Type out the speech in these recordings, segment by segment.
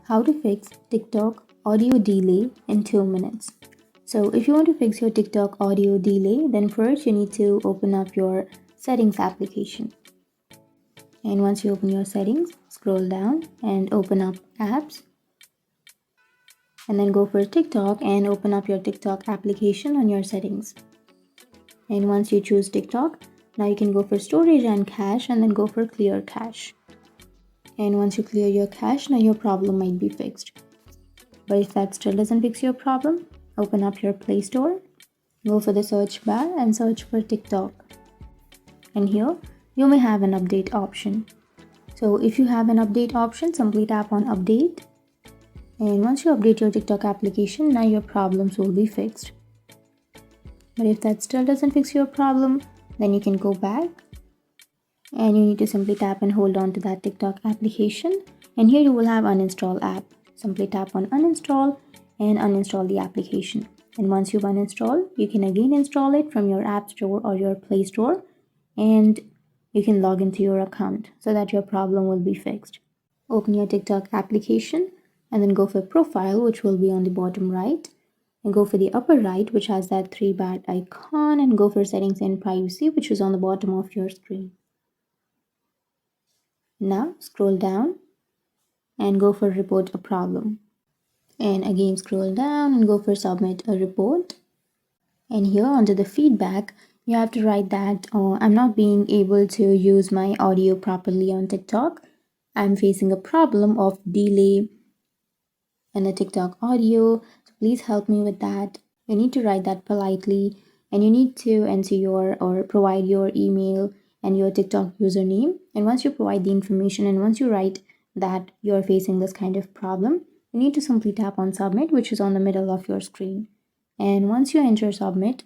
How to fix TikTok audio delay in 2 minutes. So if you want to fix your TikTok audio delay, then first you need to open up your settings application. And once you open your settings, scroll down and open up apps. And then go for TikTok and open up your TikTok application on your settings. And once you choose TikTok, now you can go for storage and cache and then go for clear cache. And once you clear your cache, now your problem might be fixed. But if that still doesn't fix your problem, open up your Play Store, go for the search bar and search for TikTok. And here you may have an update option. So if you have an update option, simply tap on update. And once you update your TikTok application, now your problems will be fixed. But if that still doesn't fix your problem, then you can go back and you need to simply tap and hold on to that TikTok application. And here you will have uninstall app. Simply tap on uninstall and uninstall the application. And once you've uninstalled, you can again install it from your App Store or your Play Store, and you can log into your account so that your problem will be fixed. Open your TikTok application and then go for profile, which will be on the bottom right, and go for the upper right, which has that 3-bar icon, and go for settings and privacy, which is on the bottom of your screen. Now scroll down and go for report a problem. And again scroll down and go for submit a report. And here under the feedback, you have to write that I'm not being able to use my audio properly on TikTok. I'm facing a problem of delay in the TikTok audio. So please help me with that. You need to write that politely, and you need to enter your or provide your email and your TikTok username. And once you provide the information and once you write that you're facing this kind of problem, you need to simply tap on submit, which is on the middle of your screen. And once you enter submit,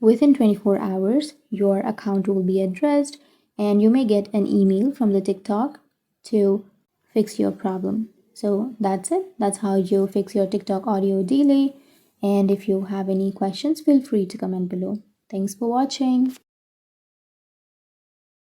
within 24 hours, your account will be addressed and you may get an email from the TikTok to fix your problem. So that's it. That's how you fix your TikTok audio delay. And if you have any questions, feel free to comment below. Thanks for watching.